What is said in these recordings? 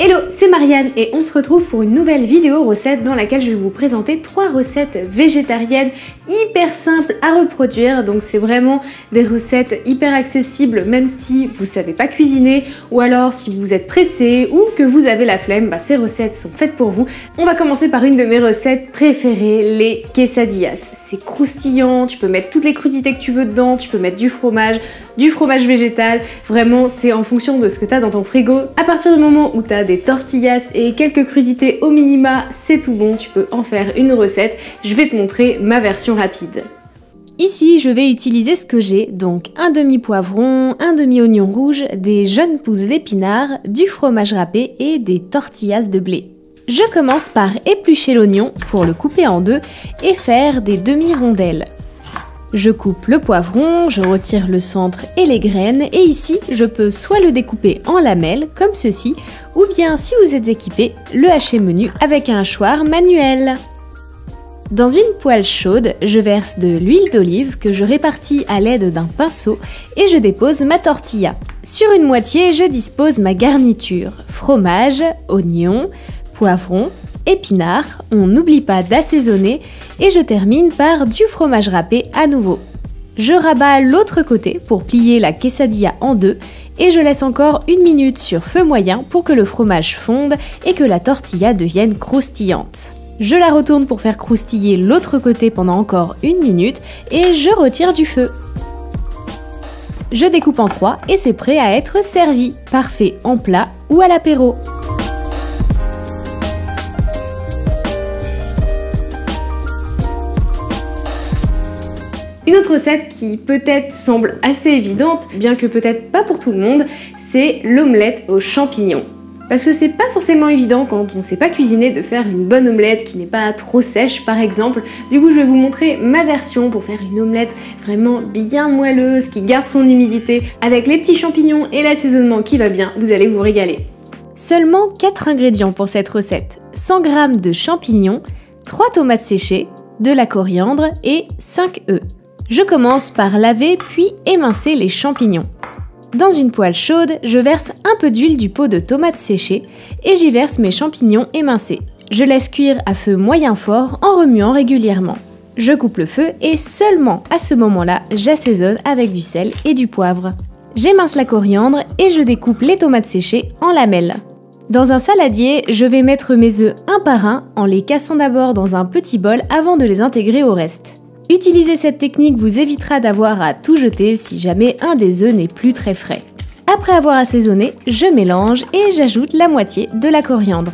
Hello, c'est Marianne et on se retrouve pour une nouvelle vidéo recette dans laquelle je vais vous présenter 3 recettes végétariennes hyper simples à reproduire. Donc c'est vraiment des recettes hyper accessibles même si vous savez pas cuisiner ou alors si vous êtes pressé ou que vous avez la flemme, ces recettes sont faites pour vous. On va commencer par une de mes recettes préférées, les quesadillas. C'est croustillant, tu peux mettre toutes les crudités que tu veux dedans, tu peux mettre du fromage végétal, vraiment c'est en fonction de ce que tu as dans ton frigo. À partir du moment où tu as des tortillas et quelques crudités au minima, c'est tout bon, tu peux en faire une recette. Je vais te montrer ma version rapide. Ici, je vais utiliser ce que j'ai, donc un demi-poivron, un demi-oignon rouge, des jeunes pousses d'épinards, du fromage râpé et des tortillas de blé. Je commence par éplucher l'oignon pour le couper en deux et faire des demi-rondelles. Je coupe le poivron, je retire le centre et les graines et ici je peux soit le découper en lamelles comme ceci ou bien si vous êtes équipé, le hacher menu avec un hachoir manuel. Dans une poêle chaude, je verse de l'huile d'olive que je répartis à l'aide d'un pinceau et je dépose ma tortilla. Sur une moitié, je dispose ma garniture, fromage, oignon, poivron, épinards, on n'oublie pas d'assaisonner et je termine par du fromage râpé à nouveau. Je rabats l'autre côté pour plier la quesadilla en deux et je laisse encore 1 minute sur feu moyen pour que le fromage fonde et que la tortilla devienne croustillante. Je la retourne pour faire croustiller l'autre côté pendant encore 1 minute et je retire du feu. Je découpe en 3 et c'est prêt à être servi, parfait en plat ou à l'apéro. Une autre recette qui peut-être semble assez évidente, bien que peut-être pas pour tout le monde, c'est l'omelette aux champignons. Parce que c'est pas forcément évident quand on sait pas cuisiner de faire une bonne omelette qui n'est pas trop sèche par exemple. Du coup je vais vous montrer ma version pour faire une omelette vraiment bien moelleuse, qui garde son humidité, avec les petits champignons et l'assaisonnement qui va bien, vous allez vous régaler. Seulement 4 ingrédients pour cette recette, 100 g de champignons, 3 tomates séchées, de la coriandre et 5 œufs. Je commence par laver puis émincer les champignons. Dans une poêle chaude, je verse un peu d'huile du pot de tomates séchées et j'y verse mes champignons émincés. Je laisse cuire à feu moyen fort en remuant régulièrement. Je coupe le feu et seulement à ce moment-là, j'assaisonne avec du sel et du poivre. J'émince la coriandre et je découpe les tomates séchées en lamelles. Dans un saladier, je vais mettre mes œufs un par un en les cassant d'abord dans un petit bol avant de les intégrer au reste. Utiliser cette technique vous évitera d'avoir à tout jeter si jamais un des œufs n'est plus très frais. Après avoir assaisonné, je mélange et j'ajoute la moitié de la coriandre.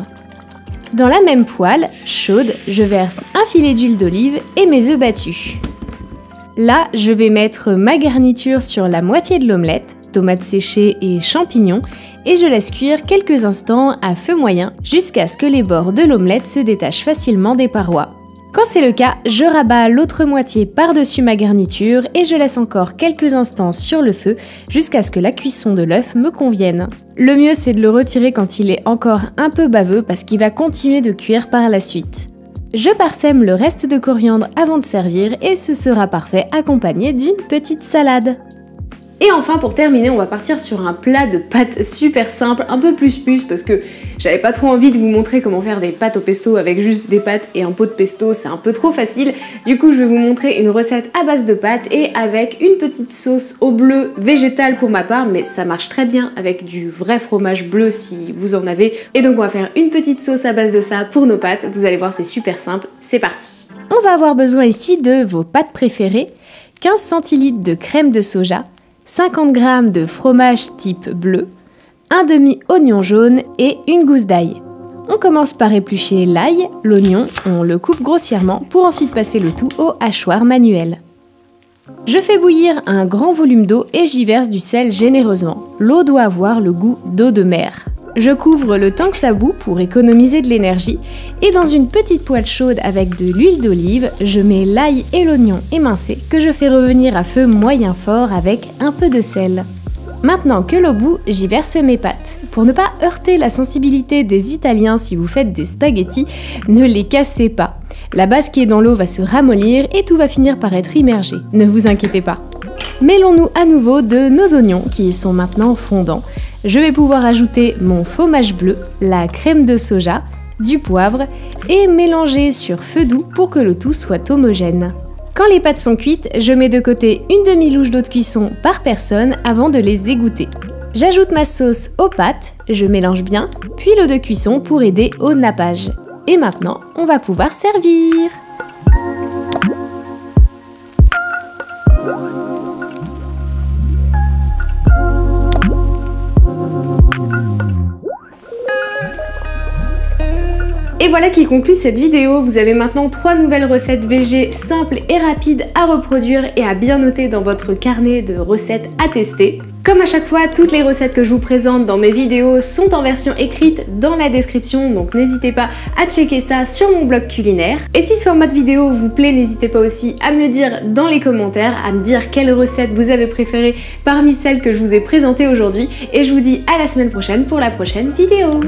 Dans la même poêle, chaude, je verse un filet d'huile d'olive et mes œufs battus. Là, je vais mettre ma garniture sur la moitié de l'omelette, tomates séchées et champignons, et je laisse cuire quelques instants à feu moyen jusqu'à ce que les bords de l'omelette se détachent facilement des parois. Quand c'est le cas, je rabats l'autre moitié par-dessus ma garniture et je laisse encore quelques instants sur le feu jusqu'à ce que la cuisson de l'œuf me convienne. Le mieux c'est de le retirer quand il est encore un peu baveux parce qu'il va continuer de cuire par la suite. Je parsème le reste de coriandre avant de servir et ce sera parfait accompagné d'une petite salade. Et enfin pour terminer, on va partir sur un plat de pâtes super simple, un peu plus parce que j'avais pas trop envie de vous montrer comment faire des pâtes au pesto avec juste des pâtes et un pot de pesto, c'est un peu trop facile. Du coup je vais vous montrer une recette à base de pâtes et avec une petite sauce au bleu végétale pour ma part, mais ça marche très bien avec du vrai fromage bleu si vous en avez. Et donc on va faire une petite sauce à base de ça pour nos pâtes, vous allez voir c'est super simple, c'est parti. On va avoir besoin ici de vos pâtes préférées, 15 centilitres de crème de soja, 50 g de fromage type bleu, un demi-oignon jaune et une gousse d'ail. On commence par éplucher l'ail, l'oignon, on le coupe grossièrement pour ensuite passer le tout au hachoir manuel. Je fais bouillir un grand volume d'eau et j'y verse du sel généreusement. L'eau doit avoir le goût d'eau de mer. Je couvre le temps que ça bout pour économiser de l'énergie et dans une petite poêle chaude avec de l'huile d'olive, je mets l'ail et l'oignon émincés que je fais revenir à feu moyen fort avec un peu de sel. Maintenant que l'eau bout, j'y verse mes pâtes. Pour ne pas heurter la sensibilité des Italiens si vous faites des spaghettis, ne les cassez pas. La base qui est dans l'eau va se ramollir et tout va finir par être immergé. Ne vous inquiétez pas. Mêlons-nous à nouveau de nos oignons qui sont maintenant fondants. Je vais pouvoir ajouter mon fromage bleu, la crème de soja, du poivre et mélanger sur feu doux pour que le tout soit homogène. Quand les pâtes sont cuites, je mets de côté une demi-louche d'eau de cuisson par personne avant de les égoutter. J'ajoute ma sauce aux pâtes, je mélange bien, puis l'eau de cuisson pour aider au nappage. Et maintenant, on va pouvoir servir. Et voilà qui conclut cette vidéo. Vous avez maintenant 3 nouvelles recettes VG simples et rapides à reproduire et à bien noter dans votre carnet de recettes à tester. Comme à chaque fois, toutes les recettes que je vous présente dans mes vidéos sont en version écrite dans la description, donc n'hésitez pas à checker ça sur mon blog culinaire. Et si ce format de vidéo vous plaît, n'hésitez pas aussi à me le dire dans les commentaires, à me dire quelle recette vous avez préférée parmi celles que je vous ai présentées aujourd'hui. Et je vous dis à la semaine prochaine pour la prochaine vidéo.